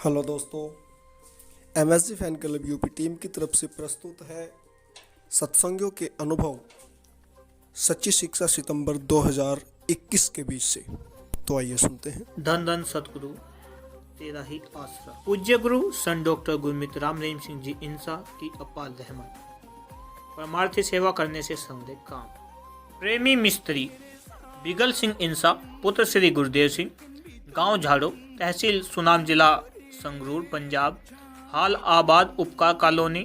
Hello दोस्तों, MSG fan club UP team की तरफ से प्रस्तुत है सत्संगियों के अनुभव सच्ची शिक्षा सितंबर 2021 के बीच से। तो आइए सुनते हैं। धन धन सतगुरु तेरा ही आसरा। पूज्य गुरु संत डॉक्टर गुरमीत राम रहीम सिंह जी इंसा की अपार रहमत। परमार्थी सेवा करने से संदेह काम। प्रेमी मिस्त्री बिगल सिंह इंसा पुत्र श्री गुरुदेव सिंह, गांव झाड़ो, तहसील सुनाम, जिला संगरूर, पंजाब। हाल आबाद उपकार कॉलोनी,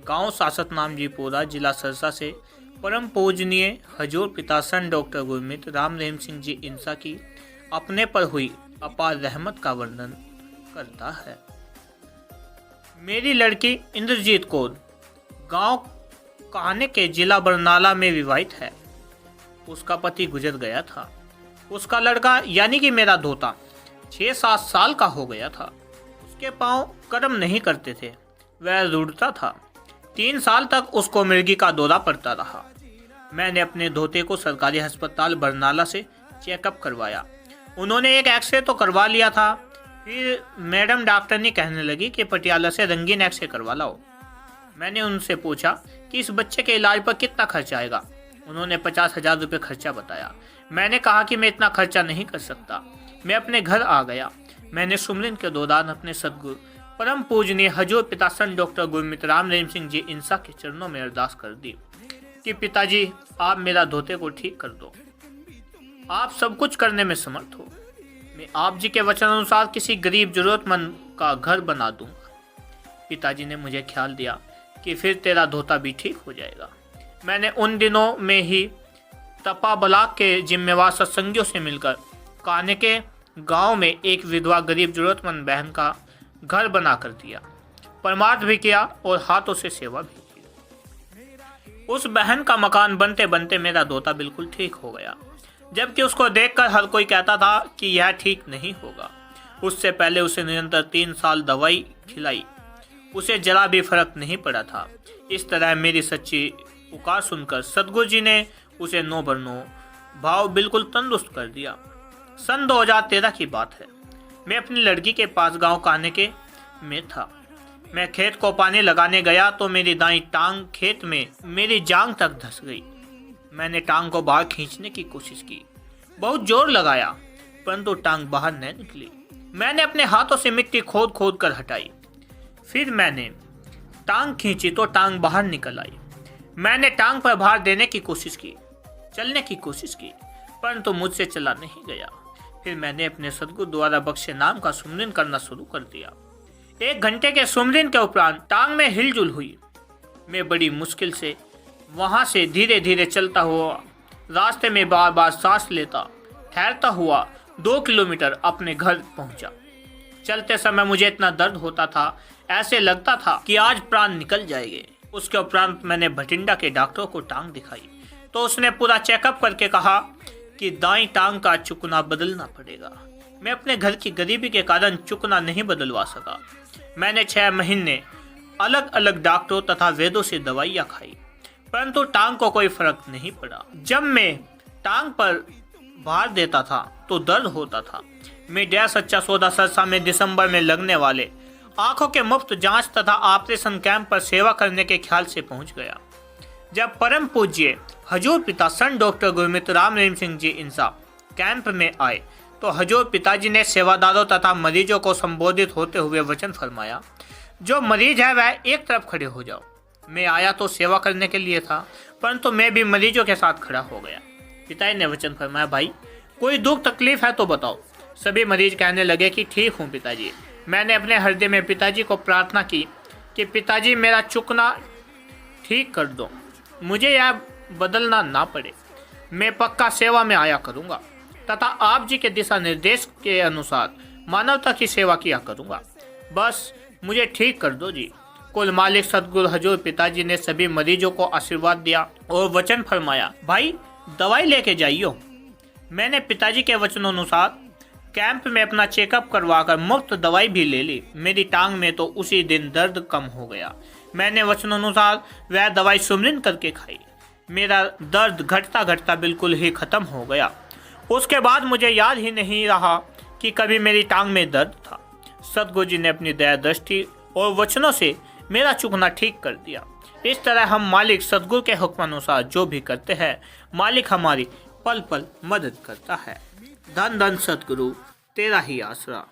गांव सासत नाम जी पोरा, जिला सरसा से परम पूजनीय हजूर पिता संत डॉक्टर गुरमीत राम रहीम सिंह जी इंसा की अपने पर हुई अपार रहमत का वर्णन करता है। मेरी लड़की इंद्रजीत कौर गांव काने के जिला बरनाला में विवाहित है। उसका पति गुजर गया था। उसका लड़का यानी कि मेरा धोता 6-7 साल का हो गया था। उसके पांव कर्म नहीं करते थे, वह रुड़ता था। 3 साल तक उसको मिर्गी का दौरा पड़ता रहा। मैंने अपने धोते को सरकारी अस्पताल बरनाला से चेकअप करवाया। उन्होंने एक एक्सरे तो करवा लिया था। फिर मैडम डॉक्टरनी कहने लगी कि पटियाला से रंगीन एक्सरे करवा लाओ। मैंने उनसे पूछा कि इस बच्चे के इलाज पर कितना खर्चा आएगा। उन्होंने 50,000 रुपये खर्चा बताया। मैंने कहा कि मैं इतना खर्चा नहीं कर सकता। मैं अपने घर आ गया। मैंने सुमरन के दौरान अपने सदगुरु परम पूजनीय हजूर पिता संत डॉक्टर गुरमीत राम रहीम सिंह जी इंसा के चरणों में अरदास कर दी कि पिताजी, आप मेरा धोते को ठीक कर दो। आप सब कुछ करने में समर्थ हो। मैं आप जी के वचन अनुसार किसी गरीब जरूरतमंद का घर बना दूंगा। पिताजी ने मुझे ख्याल दिया कि फिर तेरा धोता भी ठीक हो जाएगा। मैंने उन दिनों में ही तपा ब्लॉक के जिम्मेवार सत्संगियों से मिलकर काने के गांव में एक विधवा गरीब जरूरतमंद बहन का घर बना कर दिया, परमार्थ भी किया और हाथों से सेवा भी की। उस बहन का मकान बनते बनते मेरा धोता बिल्कुल ठीक हो गया, जबकि उसको देखकर हर कोई कहता था कि यह ठीक नहीं होगा। उससे पहले उसे निरंतर 3 साल दवाई खिलाई, उसे जरा भी फर्क नहीं पड़ा था। इस तरह मेरी सच्ची पुकार सुनकर सदगुरु जी ने उसे 9/9 भाव बिल्कुल तंदुरुस्त कर दिया। सन 2013 की बात है। मैं अपनी लड़की के पास गांव काने के में था। मैं खेत को पानी लगाने गया तो मेरी दाईं टांग खेत में मेरी जांग तक धंस गई। मैंने टांग को बाहर खींचने की कोशिश की, बहुत जोर लगाया, परंतु टांग बाहर न निकली। मैंने अपने हाथों से मिट्टी खोद खोद कर हटाई। फिर मैंने टांग खींची तो टांग बाहर निकल आई। मैंने टांग पर भार देने की कोशिश की, चलने की कोशिश की, परंतु मुझसे चला नहीं गया। फिर मैंने अपने सदगुरु द्वारा बख्शे नाम का सुमरन करना शुरू कर दिया। 1 घंटे के सुमरन के उपरांत टांग में हिलजुल हुई। मैं बड़ी मुश्किल से वहां से धीरे धीरे चलता हुआ रास्ते में बार बार सांस लेता ठहरता हुआ 2 किलोमीटर अपने घर पहुंचा। चलते समय मुझे इतना दर्द होता था, ऐसे लगता था कि आज प्राण निकल जाएंगे। उसके उपरांत मैंने भटिंडा के डॉक्टर को टांग दिखाई तो उसने पूरा चेकअप करके कहा कि दाईं टांग का चुकना बदलना पड़ेगा। मैं अपने घर की गरीबी के कारण चुकना नहीं बदलवा सका। मैंने 6 महीने अलग अलग डॉक्टरों तथा वैद्यों से दवाइयाँ खाई, परंतु टांग को कोई फर्क नहीं पड़ा। जब मैं टांग पर भार देता था तो दर्द होता था। मैं डेरा सच्चा सौदा सरसा में दिसंबर में लगने वाले आंखों के मुफ्त जांच तथा ऑपरेशन कैंप पर सेवा करने के ख्याल से पहुंच गया। जब परम पूज्य हजूर पिता संत डॉक्टर गुरमीत राम रहीम सिंह जी इंसा कैंप में आए तो हजूर पिताजी ने सेवादारों तथा मरीजों को संबोधित होते हुए वचन फरमाया, जो मरीज है वह एक तरफ खड़े हो जाओ। मैं आया तो सेवा करने के लिए था, परंतु मैं भी मरीजों के साथ खड़ा हो गया। पिताजी ने वचन फरमाया, भाई कोई दुख तकलीफ है तो बताओ। सभी मरीज कहने लगे कि ठीक हूँ पिताजी। मैंने अपने हृदय में पिताजी को प्रार्थना की कि पिताजी मेरा चुकना ठीक कर दो, मुझे यह बदलना ना पड़े। मैं पक्का सेवा में आया करूँगा तथा आप जी के दिशा निर्देश के अनुसार मानवता की सेवा किया करूँगा। बस मुझे ठीक कर दो जी। कुल मालिक सदगुरु हजूर पिताजी ने सभी मरीजों को आशीर्वाद दिया और वचन फरमाया, भाई दवाई लेके जाइयो। मैंने पिताजी के वचनों अनुसार कैंप में अपना चेकअप करवाकर मुफ्त दवाई भी ले ली। मेरी टांग में तो उसी दिन दर्द कम हो गया। मैंने वचनानुसार वह दवाई सुमरन करके खाई। मेरा दर्द घटता घटता बिल्कुल ही खत्म हो गया। उसके बाद मुझे याद ही नहीं रहा कि कभी मेरी टांग में दर्द था। सतगुरु जी ने अपनी दया दृष्टि और वचनों से मेरा चूकना ठीक कर दिया। इस तरह हम मालिक सतगुरु के हुक्म अनुसार जो भी करते हैं, मालिक हमारी पल पल मदद करता है। धन धन सतगुरु, तेरा ही आसरा।